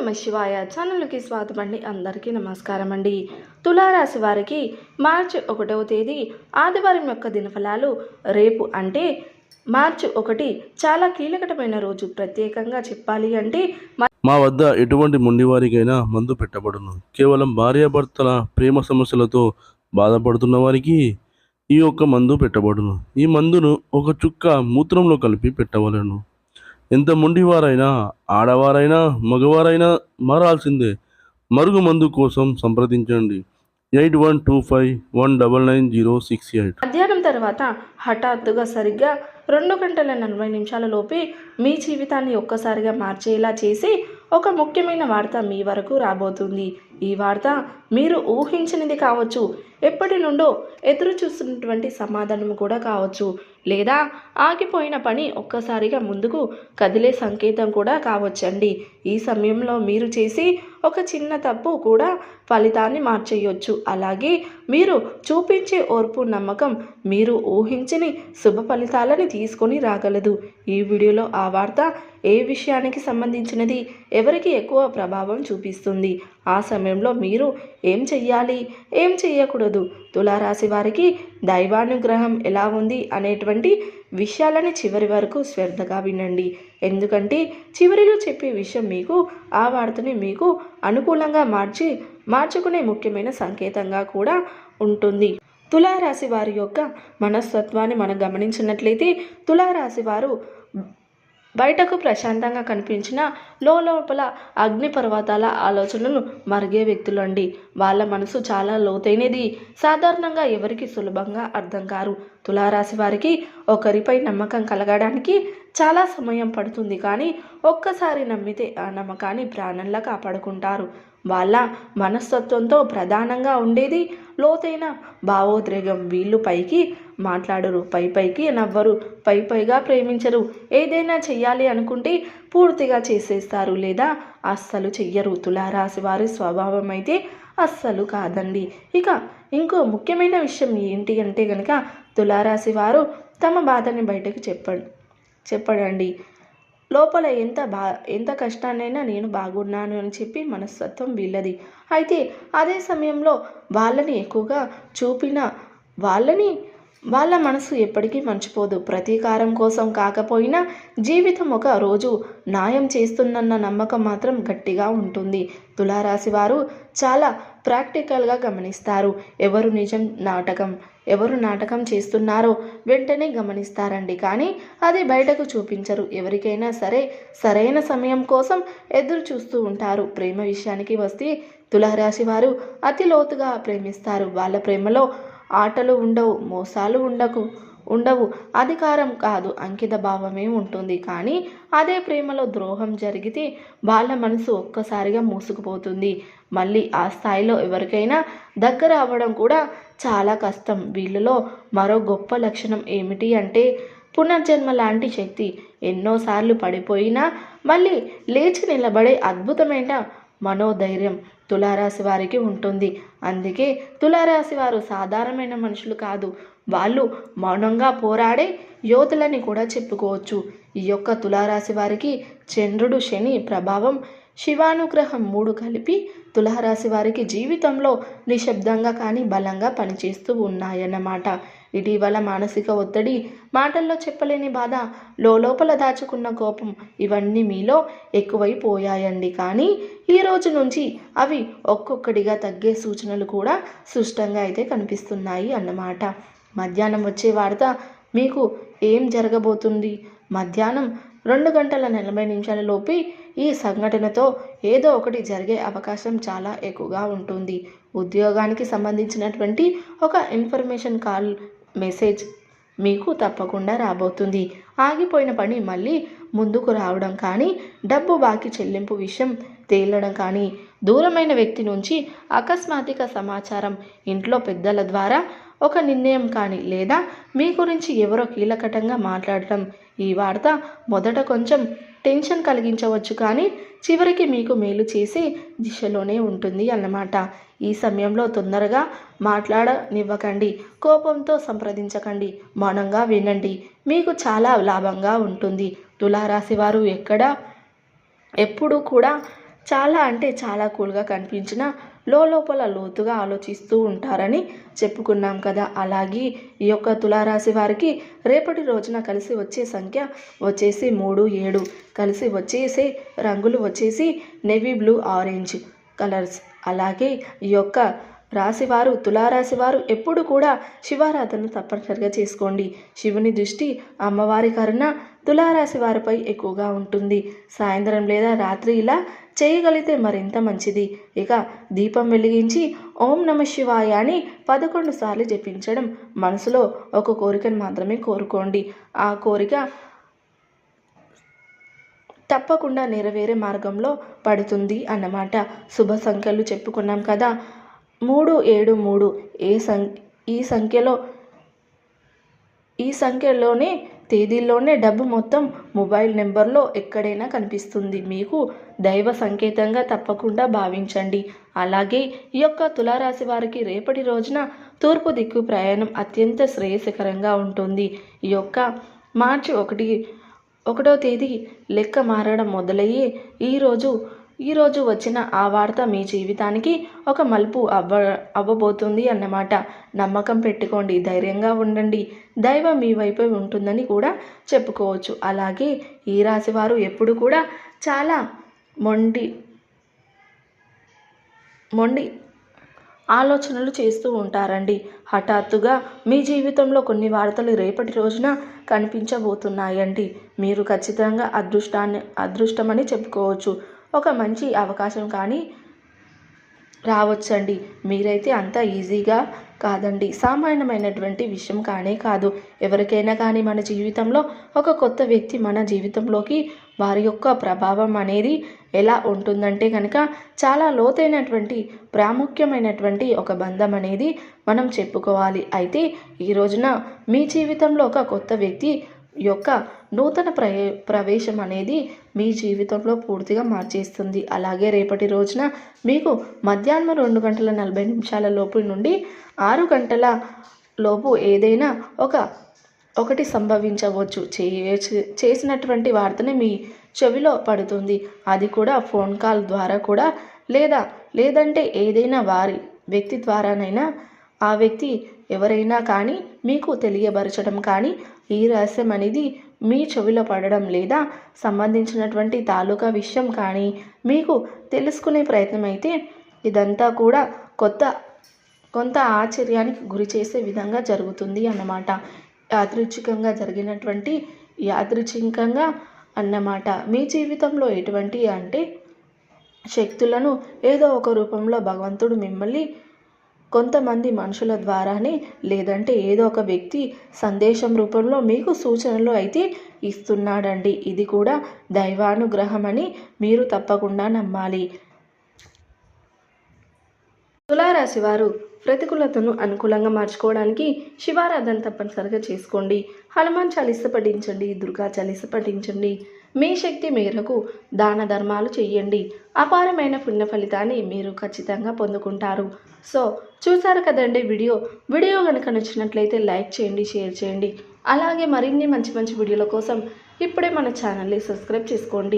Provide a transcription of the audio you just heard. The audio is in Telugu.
నమ శివాయ ఛానల్కి స్వాగతం అండి. అందరికీ నమస్కారం అండి. తులారాశి వారికి మార్చి 1వ తేదీ ఆదివారం యొక్క దినఫలాలు రేపు అంటే మార్చి 1 చాలా కీలకమైన రోజు. ప్రత్యేకంగా చెప్పాలి అంటే మా వద్ద ఎటువంటి మొండివారికైనా మందు పెట్టబడును. కేవలం భార్యాభర్తల ప్రేమ సమస్యలతో బాధపడుతున్న వారికి ఈ యొక్క మందు పెట్టబడును. ఈ మందును ఒక చుక్క మూత్రంలో కలిపి పెట్టవలను. ఎంత మొండివారైనా, ఆడవారైనా, మగవారైనా మారాల్సిందే. మరుగు మందు కోసం సంప్రదించండి 8125199068. మధ్యాహ్నం తర్వాత హఠాత్తుగా సరిగ్గా 2 గంటల 40 నిమిషాల లోపే మీ జీవితాన్ని ఒక్కసారిగా మార్చేలా చేసి ఒక ముఖ్యమైన వార్త మీ వరకు రాబోతుంది. ఈ వార్త మీరు ఊహించినది కావచ్చు, ఎప్పటి నుండో ఎదురు చూస్తున్నటువంటి సమాధానం కూడా కావచ్చు, లేదా ఆగిపోయిన పని ఒక్కసారిగా ముందుకు కదిలే సంకేతం కూడా కావచ్చండి. ఈ సమయంలో మీరు చేసి ఒక చిన్న తప్పు కూడా ఫలితాన్ని మార్చేయొచ్చు. అలాగే మీరు చూపించే ఓర్పు, నమ్మకం మీరు ఊహించని శుభ ఫలితాలని తీసుకొని రాగలదు. ఈ వీడియోలో ఆ వార్త ఏ విషయానికి సంబంధించినది, ఎవరికి ఎక్కువ ప్రభావం చూపిస్తుంది, ఆ సమయంలో మీరు ఏం చెయ్యాలి, ఏం చెయ్యకూడదు, తులారాశి వారికి దైవానుగ్రహం ఎలా ఉంది అనేటువంటి విషయాలని చివరి వరకు శ్రద్ధగా వినండి. ఎందుకంటే చివరిలో చెప్పే విషయం మీకు ఆ వార్తని మీకు అనుకూలంగా మార్చుకునే ముఖ్యమైన సంకేతంగా కూడా ఉంటుంది. తులారాశి వారి యొక్క మనస్తత్వాన్ని మనం గమనించినట్లయితే తులారాశి వారు బయటకు ప్రశాంతంగా కనిపించిన లోపల అగ్నిపర్వతాల ఆలోచనలు మరిగే వ్యక్తులు అండి. వాళ్ళ మనసు చాలా లోతైనది. సాధారణంగా ఎవరికి సులభంగా అర్థం కారు. తులారాశి వారికి ఒకరిపై నమ్మకం కలగడానికి చాలా సమయం పడుతుంది, కానీ ఒక్కసారి నమ్మితే ఆ నమ్మకాన్ని ప్రాణంలా కాపాడుకుంటారు. వాళ్ళ మనస్తత్వంతో ప్రధానంగా ఉండేది లోతైన భావోద్రేగం. వీళ్ళు పైకి మాట్లాడరు, పైకి నవ్వరు, పైగా ప్రేమించరు. ఏదైనా చెయ్యాలి అనుకుంటే పూర్తిగా చేసేస్తారు, లేదా అస్సలు చెయ్యరు. తులారాశి వారి స్వభావం అయితే అస్సలు కాదండి. ఇక ఇంకో ముఖ్యమైన విషయం ఏంటి అంటే కనుక తులారాశి వారు తమ బాధని బయటకు చెప్పడండి. లోపల ఎంత కష్టాన్నైనా నేను బాగున్నాను అని చెప్పి మనస్తత్వం వీళ్ళది. అయితే అదే సమయంలో వాళ్ళని ఎక్కువగా చూపిన వాళ్ళ మనసు ఎప్పటికీ మర్చిపోదు. ప్రతీకారం కోసం కాకపోయినా జీవితం ఒక రోజు న్యాయం చేస్తుందన్న నమ్మకం మాత్రం గట్టిగా ఉంటుంది. తులారాశి వారు చాలా ప్రాక్టికల్గా గమనిస్తారు. ఎవరు నాటకం చేస్తున్నారో వెంటనే గమనిస్తారండి, కానీ అది బయటకు చూపించరు. ఎవరికైనా సరైన సమయం కోసం ఎదురు చూస్తూ ఉంటారు. ప్రేమ విషయానికి వస్తే తులారాశి వారు అతి లోతుగా ప్రేమిస్తారు. వాళ్ళ ప్రేమలో ఆటలు ఉండవు, మోసాలు ఉండవు, అధికారం కాదు, అంకిత భావమే ఉంటుంది. కానీ అదే ప్రేమలో ద్రోహం జరిగితే వాళ్ళ మనసు ఒక్కసారిగా మూసుకుపోతుంది. మళ్ళీ ఆ స్థాయిలో ఎవరికైనా దగ్గర అవ్వడం కూడా చాలా కష్టం. వీళ్ళలో మరో గొప్ప లక్షణం ఏమిటి అంటే పునర్జన్మ లాంటి శక్తి. ఎన్నోసార్లు పడిపోయినా మళ్ళీ లేచి నిలబడే అద్భుతమైన మనోధైర్యం తులారాశి వారికి ఉంటుంది. అందుకే తులారాశి వారు సాధారణమైన మనుషులు కాదు, వాళ్ళు మౌనంగా పోరాడే యోధులని కూడా చెప్పుకోవచ్చు. ఈ యొక్క తులారాశి వారికి చంద్రుడు, శని ప్రభావం, శివానుగ్రహం 3 కలిపి తులారాశి వారికి జీవితంలో నిశ్శబ్దంగా కానీ బలంగా పనిచేస్తూ ఉన్నాయన్నమాట. ఇటీవల మానసిక ఒత్తిడి, మాటల్లో చెప్పలేని బాధ, లోపల దాచుకున్న కోపం ఇవన్నీ మీలో ఎక్కువైపోయాయండి. కానీ ఈ రోజు నుంచి అవి ఒక్కొక్కటిగా తగ్గే సూచనలు కూడా స్పష్టంగా అయితే కనిపిస్తున్నాయి అన్నమాట. మధ్యాహ్నం వచ్చే వార్త మీకు ఏం జరగబోతుంది? మధ్యాహ్నం 2 గంటల 40 నిమిషాల లోపే ఈ సంఘటనతో ఏదో ఒకటి జరిగే అవకాశం చాలా ఎక్కువగా ఉంటుంది. ఉద్యోగానికి సంబంధించినటువంటి ఒక ఇన్ఫర్మేషన్ కాల్, మెసేజ్ మీకు తప్పకుండా రాబోతుంది. ఆగిపోయిన పని మళ్ళీ ముందుకు రావడం కానీ, డబ్బు బాకీ చెల్లింపు విషయం తేలడం కానీ, దూరమైన వ్యక్తి నుంచి అకస్మాత్తుగా సమాచారం, ఇంట్లో పెద్దల ద్వారా ఒక నిర్ణయం కానీ, లేదా మీ గురించి ఎవరో కీలకటంగా మాట్లాడటం. ఈ వార్త మొదట కొంచెం టెన్షన్ కలిగించవచ్చు, కానీ చివరికి మీకు మేలు చేసే దిశలోనే ఉంటుంది అన్నమాట. ఈ సమయంలో తొందరగా మాట్లాడనివ్వకండి, కోపంతో సంప్రదించకండి, మౌనంగా వినండి. మీకు చాలా లాభంగా ఉంటుంది. తులారాశి వారు ఎప్పుడూ కూడా చాలా అంటే చాలా కూల్గా కనిపించినా లోపల లోతుగా ఆలోచిస్తూ ఉంటారని చెప్పుకున్నాం కదా. అలాగే ఈ యొక్క తులారాశి వారికి రేపటి రోజున కలిసి వచ్చే సంఖ్య వచ్చేసి 3, 7. కలిసి వచ్చేసే రంగులు వచ్చేసి నేవీ బ్లూ, ఆరెంజ్ కలర్స్. అలాగే ఈ యొక్క రాశివారు తులారాశి వారు ఎప్పుడు కూడా శివారాధన తప్పనిసరిగా చేసుకోండి. శివుని దృష్టి అమ్మవారి కరుణ తులారాశి వారిపై ఎక్కువగా ఉంటుంది. సాయంత్రం లేదా రాత్రి ఇలా చేయగలిగితే మరింత మంచిది. ఇక దీపం వెలిగించి ఓం నమ శివాయ అని 11 సార్లు జపించడం. మనసులో ఒక కోరికను మాత్రమే కోరుకోండి. ఆ కోరిక తప్పకుండా నెరవేరే మార్గంలో పడుతుంది అన్నమాట. శుభ సంఖ్యలు చెప్పుకున్నాం కదా, 3, 7, 3. ఈ సంఖ్యలోనే తేదీల్లోనే డబ్బు మొత్తం మొబైల్ నెంబర్లో ఎక్కడైనా కనిపిస్తుంది. మీకు దైవ సంకేతంగా తప్పకుండా భావించండి. అలాగే ఈ యొక్క తులారాశి వారికి రేపటి రోజున తూర్పు దిక్కు ప్రయాణం అత్యంత శ్రేయస్కరంగా ఉంటుంది. ఈ యొక్క మార్చి 1వ తేదీ లెక్క మారడం మొదలయ్యే ఈరోజు వచ్చిన ఆ వార్త మీ జీవితానికి ఒక మలుపు అవ్వబోతుంది అన్నమాట. నమ్మకం పెట్టుకోండి, ధైర్యంగా ఉండండి, దైవం మీ వైపే ఉంటుందని కూడా చెప్పుకోవచ్చు. అలాగే ఈ రాశి వారు ఎప్పుడు కూడా చాలా మొండి ఆలోచనలు చేస్తూ ఉంటారండి. హఠాత్తుగా మీ జీవితంలో కొన్ని వార్తలు రేపటి రోజున కనిపించబోతున్నాయండి. మీరు ఖచ్చితంగా అదృష్టమని చెప్పుకోవచ్చు. ఒక మంచి అవకాశం కానీ రావచ్చండి. మీరైతే అంత ఈజీగా కాదండి, సామాన్యమైనటువంటి విషయం కానే కాదు. ఎవరికైనా కానీ మన జీవితంలో ఒక కొత్త వ్యక్తి మన జీవితంలోకి వారి యొక్క ప్రభావం అనేది ఎలా ఉంటుందంటే కనుక చాలా లోతైనటువంటి ప్రాముఖ్యమైనటువంటి ఒక బంధం అనేది మనం చెప్పుకోవాలి. అయితే ఈ రోజున మీ జీవితంలో ఒక కొత్త వ్యక్తి యొక్క నూతన ప్రవేశం అనేది మీ జీవితంలో పూర్తిగా మార్చేస్తుంది. అలాగే రేపటి రోజున మీకు మధ్యాహ్నం 2:40 లోపు నుండి 6 గంటల లోపు ఏదైనా ఒకటి సంభవించవచ్చు. చేసినటువంటి వార్తనే మీ చెవిలో పడుతుంది. అది కూడా ఫోన్ కాల్ ద్వారా కూడా లేదంటే ఏదైనా వ్యక్తి ద్వారానైనా ఆ వ్యక్తి ఎవరైనా కానీ మీకు తెలియబరచడం కానీ ఈ రహస్యం అనేది మీ చెవిలో పడడం లేదా సంబంధించినటువంటి తాలూకా విషయం కానీ మీకు తెలుసుకునే ప్రయత్నం అయితే ఇదంతా కూడా కొంత ఆశ్చర్యానికి గురి చేసే విధంగా జరుగుతుంది అన్నమాట. యాదృచ్ఛికంగా అన్నమాట. మీ జీవితంలో ఎటువంటి అంటే శక్తులను ఏదో ఒక రూపంలో భగవంతుడు మిమ్మల్ని కొంతమంది మనుషుల ద్వారానే లేదంటే ఏదో ఒక వ్యక్తి సందేశం రూపంలో మీకు సూచనలు అయితే ఇస్తున్నాడండి. ఇది కూడా దైవానుగ్రహం అని మీరు తప్పకుండా నమ్మాలి. తులారాశి వారు ప్రతికూలతను అనుకూలంగా మార్చుకోవడానికి శివారాధన తప్పనిసరిగా చేసుకోండి. హనుమాన్ చాలీస పఠించండి, దుర్గా చాలీస పఠించండి. మీ శక్తి మేరకు దాన ధర్మాలు చేయండి. అపారమైన పుణ్య ఫలితాన్ని మీరు ఖచ్చితంగా పొందుకుంటారు. సో చూసారు కదండి వీడియో కనుక నచ్చినట్లయితే లైక్ చేయండి, షేర్ చేయండి. అలాగే మరిన్ని మంచి వీడియోల కోసం ఇప్పుడే మన ఛానల్ని సబ్స్క్రైబ్ చేసుకోండి.